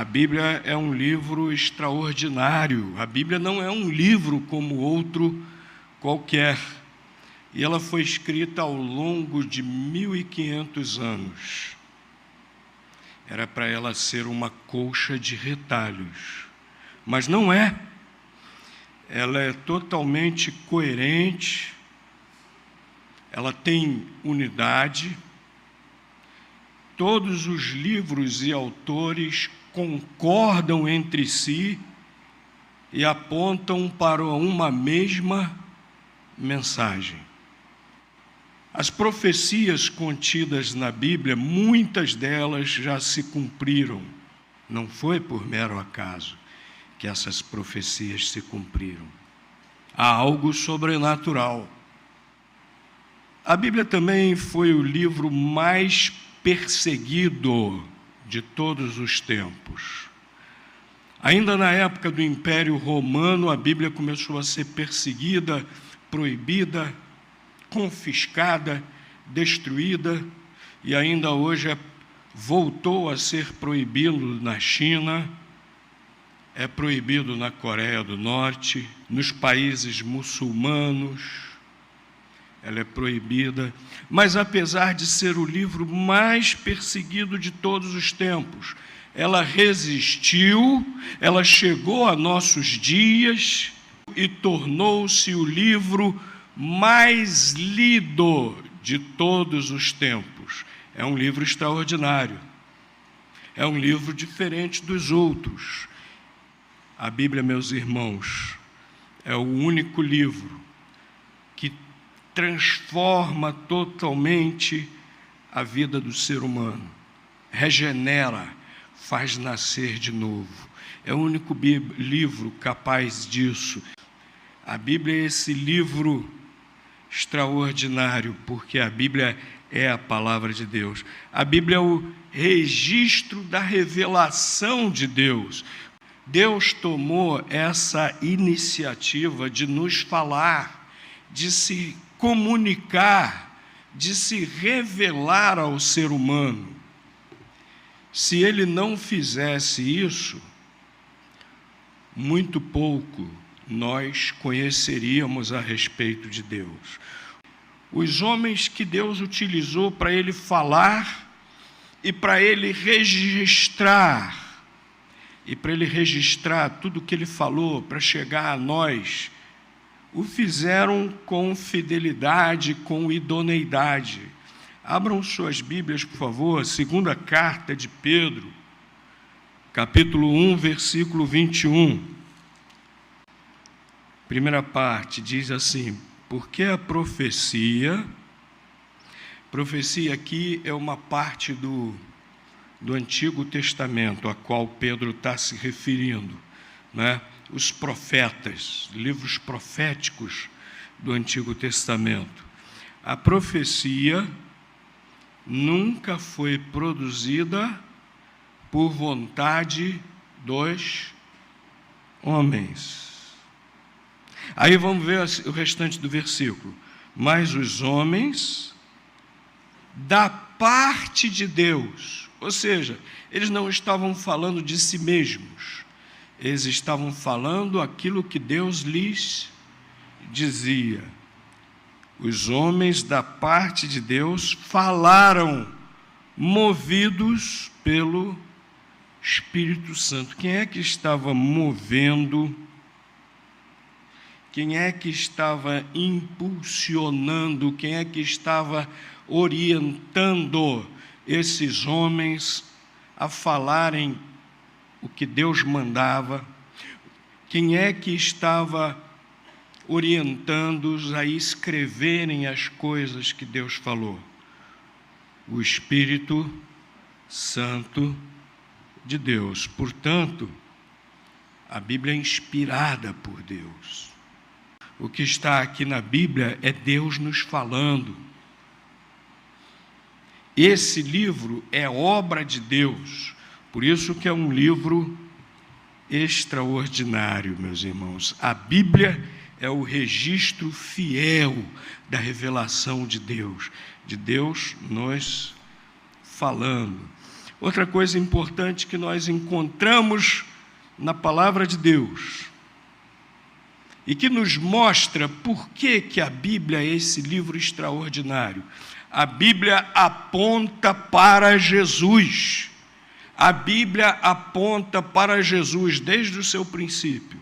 A Bíblia é um livro extraordinário. A Bíblia não é um livro como outro qualquer. E ela foi escrita ao longo de 1500 anos. Era para ela ser uma colcha de retalhos. Mas não é. Ela é totalmente coerente. Ela tem unidade. Todos os livros e autores concordam entre si e apontam para uma mesma mensagem. As profecias contidas na Bíblia, muitas delas já se cumpriram. Não foi por mero acaso que essas profecias se cumpriram. Há algo sobrenatural. A Bíblia também foi o livro mais perseguido de todos os tempos. Ainda na época do Império Romano, a Bíblia começou a ser perseguida, proibida, confiscada, destruída, e ainda hoje voltou a ser proibido na China, é proibido na Coreia do Norte, nos países muçulmanos, ela é proibida. Mas apesar de ser o livro mais perseguido de todos os tempos, ela resistiu, ela chegou a nossos dias e tornou-se o livro mais lido de todos os tempos. É um livro extraordinário. É um livro diferente dos outros. A Bíblia, meus irmãos, é o único livro que transforma totalmente a vida do ser humano, regenera, faz nascer de novo. É o único livro capaz disso. A Bíblia é esse livro extraordinário, porque a Bíblia é a palavra de Deus. A Bíblia é o registro da revelação de Deus. Deus tomou essa iniciativa de nos falar, de se comunicar, de se revelar ao ser humano. Se ele não fizesse isso, muito pouco nós conheceríamos a respeito de Deus. Os homens que Deus utilizou para ele falar e para ele registrar, tudo o que ele falou para chegar a nós, o fizeram com fidelidade, com idoneidade. Abram suas Bíblias, por favor, segunda carta de Pedro, capítulo 1, versículo 21. Primeira parte diz assim: porque a profecia aqui é uma parte do Antigo Testamento, a qual Pedro está se referindo, né? Os profetas, livros proféticos do Antigo Testamento. A profecia nunca foi produzida por vontade dos homens. Aí vamos ver o restante do versículo. Mas os homens, da parte de Deus, ou seja, eles não estavam falando de si mesmos, eles estavam falando aquilo que Deus lhes dizia. Os homens da parte de Deus falaram, movidos pelo Espírito Santo. Quem é que estava movendo? Quem é que estava impulsionando? Quem é que estava orientando esses homens a falarem o que Deus mandava? Quem é que estava orientando-os a escreverem as coisas que Deus falou? O Espírito Santo de Deus. Portanto, a Bíblia é inspirada por Deus. O que está aqui na Bíblia é Deus nos falando. Esse livro é obra de Deus, por isso que é um livro extraordinário, meus irmãos. A Bíblia é o registro fiel da revelação de Deus nos falando. Outra coisa importante que nós encontramos na palavra de Deus e que nos mostra por que a Bíblia é esse livro extraordinário. A Bíblia aponta para Jesus. A Bíblia aponta para Jesus desde o seu princípio.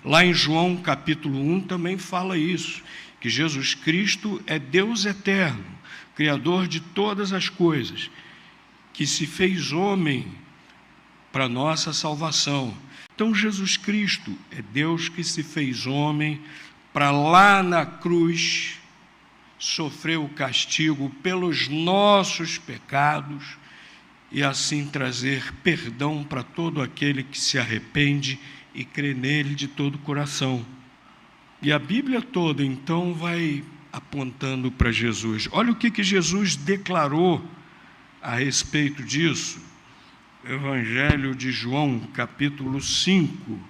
Lá em João capítulo 1 também fala isso, que Jesus Cristo é Deus eterno, Criador de todas as coisas, que se fez homem para nossa salvação. Então Jesus Cristo é Deus que se fez homem para lá na cruz sofrer o castigo pelos nossos pecados e assim trazer perdão para todo aquele que se arrepende e crê nele de todo o coração. E a Bíblia toda, então, vai apontando para Jesus. Olha o que Jesus declarou a respeito disso. Evangelho de João, capítulo 5,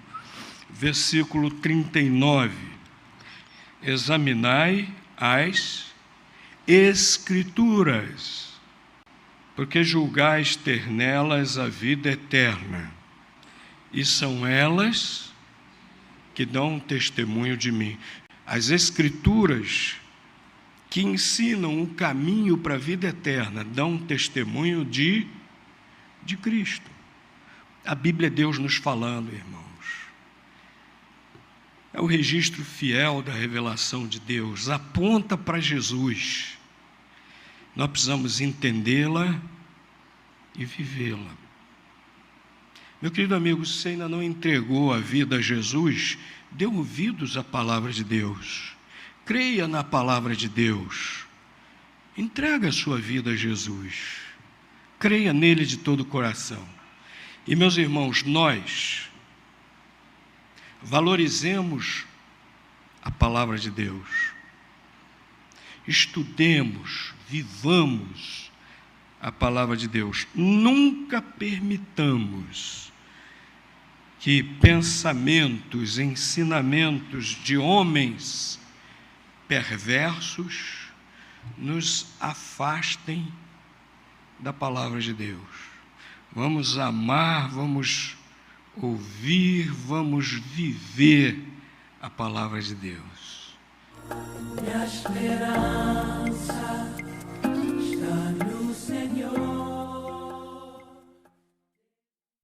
versículo 39. Examinai as Escrituras, porque julgais ter nelas a vida eterna, e são elas que dão testemunho de mim. As Escrituras que ensinam o caminho para a vida eterna dão testemunho de Cristo. A Bíblia é Deus nos falando, irmãos. É o registro fiel da revelação de Deus, aponta para Jesus. Nós precisamos entendê-la e vivê-la. Meu querido amigo, se você ainda não entregou a vida a Jesus, dê ouvidos à palavra de Deus. Creia na palavra de Deus. Entrega a sua vida a Jesus. Creia nele de todo o coração. E, meus irmãos, nós valorizemos a palavra de Deus. Estudemos, vivamos a palavra de Deus. Nunca permitamos que pensamentos, ensinamentos de homens perversos nos afastem da palavra de Deus. Vamos amar, vamos ouvir, vamos viver a palavra de Deus. Minha esperança está no Senhor.